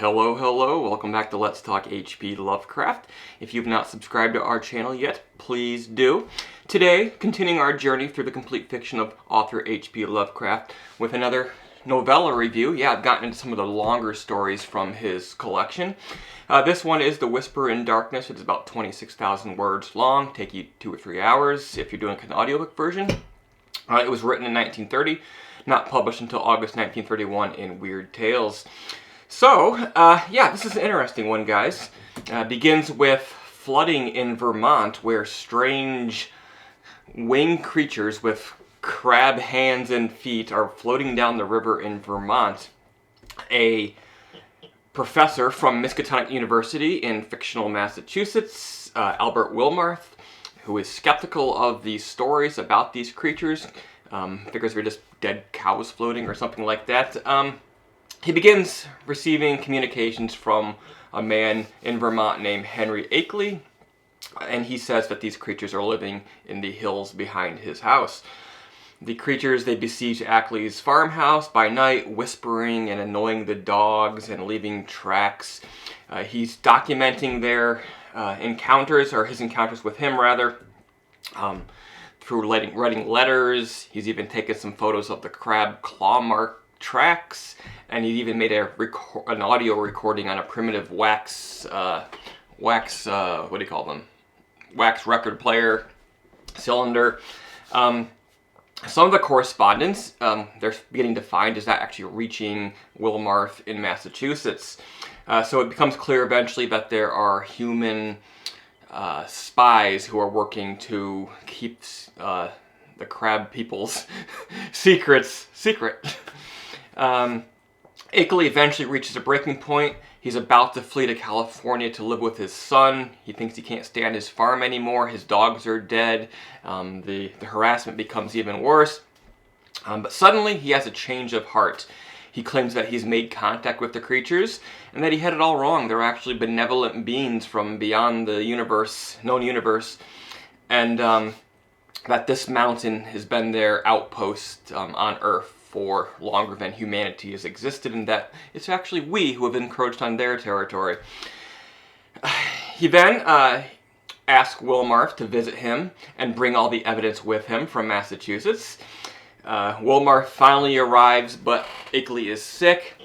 Hello, hello, welcome back to Let's Talk H.P. Lovecraft. If you've not subscribed to our channel yet, please do. Today, continuing our journey through the complete fiction of author H.P. Lovecraft with another novella review. Yeah, I've gotten into some of the longer stories from his collection. This one is The Whisper in Darkness. It's about 26,000 words long, take you 2 or 3 hours if you're doing an audiobook version. It was written in 1930, not published until August 1931 in Weird Tales. So, this is an interesting one, guys. Begins with flooding in Vermont, where strange winged creatures with crab hands and feet are floating down the river in Vermont. A professor from Miskatonic University in fictional Massachusetts, Albert Wilmarth, who is skeptical of these stories about these creatures, figures they're just dead cows floating or something like that. He begins receiving communications from a man in Vermont named Henry Akeley, and he says that these creatures are living in the hills behind his house. The creatures, they besiege Akeley's farmhouse by night, whispering and annoying the dogs and leaving tracks. He's documenting their encounters, or his encounters with him rather, through writing letters. He's even taken some photos of the crab claw mark tracks, and he even made an audio recording on a primitive wax wax record player cylinder. Some of the correspondence they're beginning to find is not actually reaching Wilmarth in Massachusetts. So it becomes clear eventually that there are human spies who are working to keep the crab people's secrets secret. Akeley eventually reaches a breaking point. He's about to flee to California to live with his son. He thinks he can't stand his farm anymore. His dogs are dead. The harassment becomes even worse. But suddenly he has a change of heart. He claims that he's made contact with the creatures and that he had it all wrong. They're actually benevolent beings from beyond the known universe. And that this mountain has been their outpost on Earth for longer than humanity has existed, and that it's actually we who have encroached on their territory. He then asked Wilmarth to visit him and bring all the evidence with him from Massachusetts. Wilmarth finally arrives, but Akeley is sick.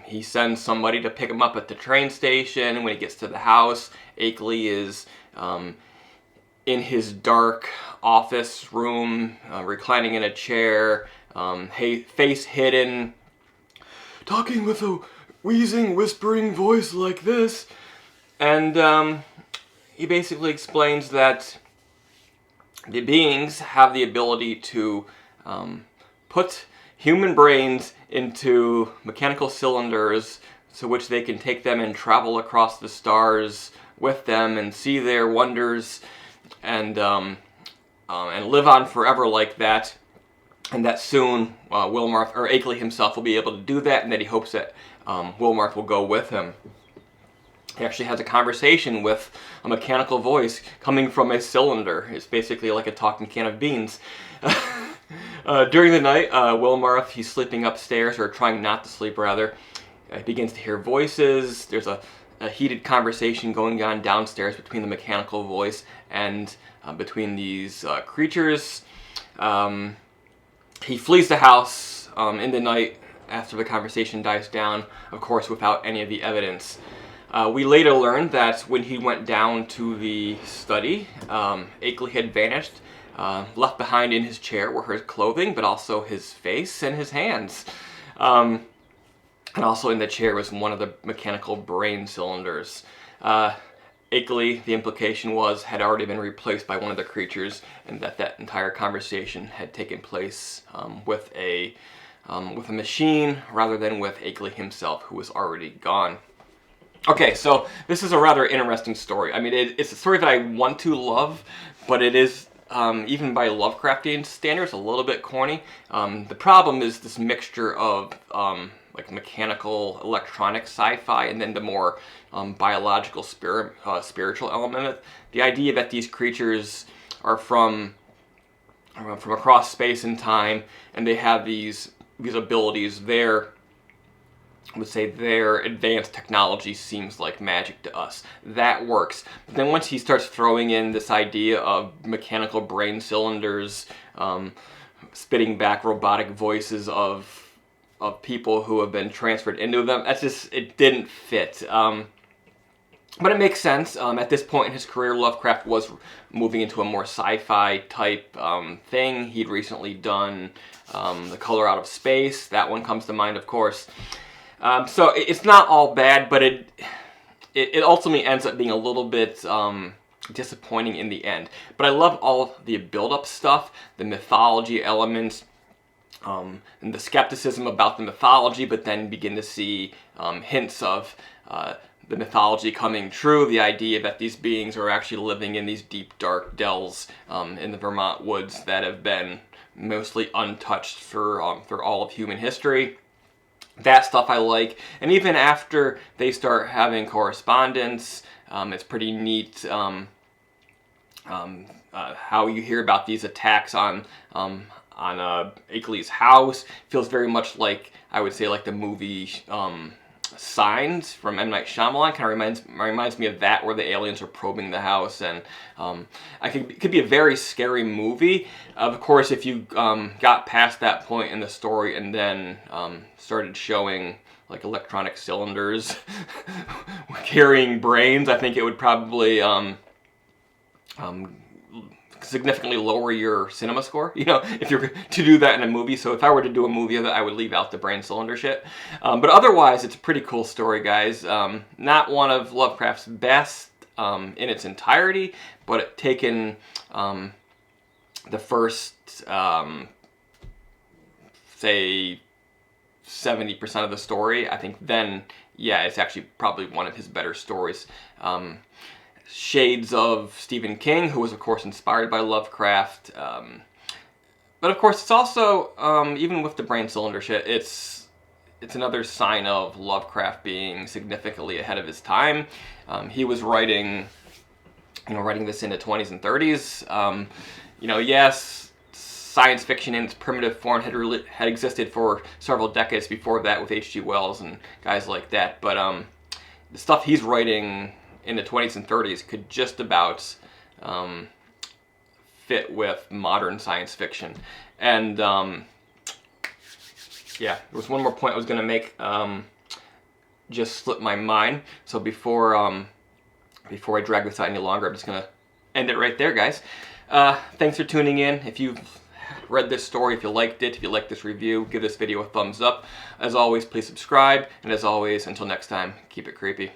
He sends somebody to pick him up at the train station. When he gets to the house, Akeley is in his dark office room, reclining in a chair, face hidden, talking with a wheezing, whispering voice like this. And he basically explains that the beings have the ability to put human brains into mechanical cylinders, so which they can take them and travel across the stars with them and see their wonders and live on forever like that. And that soon Wilmarth, or Akeley himself, will be able to do that, and that he hopes that Wilmarth will go with him. He actually has a conversation with a mechanical voice coming from a cylinder. It's basically like a talking can of beans. During the night, Wilmarth, he's sleeping upstairs, or trying not to sleep rather. He begins to hear voices. There's a heated conversation going on downstairs between the mechanical voice and between these creatures. He flees the house in the night after the conversation dies down, of course without any of the evidence. We later learned that when he went down to the study, Akeley had vanished. Left behind in his chair were his clothing, but also his face and his hands. And also in the chair was one of the mechanical brain cylinders. Akeley, the implication was, had already been replaced by one of the creatures, and that entire conversation had taken place with a machine rather than with Akeley himself, who was already gone. Okay, so this is a rather interesting story. I mean, it's a story that I want to love, but it is, even by Lovecraftian standards, a little bit corny. The problem is this mixture of like mechanical, electronic sci-fi, and then the more biological, spiritual element of it. The idea that these creatures are from across space and time, and they have these abilities. Their would say their advanced technology seems like magic to us. That works. But then once he starts throwing in this idea of mechanical brain cylinders, spitting back robotic voices of people who have been transferred into them, that's just, it didn't fit. But it makes sense. At this point in his career, Lovecraft was moving into a more sci-fi type thing. He'd recently done The Color Out of Space. That one comes to mind, of course. So it's not all bad, but it ultimately ends up being a little bit disappointing in the end. But I love all the build-up stuff, the mythology elements, and the skepticism about the mythology, but then begin to see hints of the mythology coming true, the idea that these beings are actually living in these deep, dark dells in the Vermont woods that have been mostly untouched for all of human history. That stuff I like. And even after they start having correspondence, it's pretty neat how you hear about these attacks on Akeley's house. Feels very much like, I would say, like the movie Signs from M. Night Shyamalan. Kind of reminds me of that, where the aliens are probing the house, and it could be a very scary movie. Of course, if you got past that point in the story and then started showing like electronic cylinders carrying brains, I think it would probably significantly lower your cinema score, you know, if you're to do that in a movie. So if I were to do a movie of it, I would leave out the brain cylinder shit. But otherwise, it's a pretty cool story, guys. Not one of Lovecraft's best in its entirety, but taken the first, say, 70% of the story, I think then, yeah, it's actually probably one of his better stories. Shades of Stephen King, who was, of course, inspired by Lovecraft. But, of course, it's also, even with the brain cylinder shit, it's another sign of Lovecraft being significantly ahead of his time. He was writing this in the 20s and 30s. Yes, science fiction in its primitive form had existed for several decades before that with H.G. Wells and guys like that. But the stuff he's writing in the 20s and 30s could just about fit with modern science fiction. And yeah, there was one more point I was going to make, just slipped my mind. So before I drag this out any longer, I'm just going to end it right there, guys. Thanks for tuning in. If you've read this story, if you liked it, if you liked this review, give this video a thumbs up. As always, please subscribe. And as always, until next time, keep it creepy.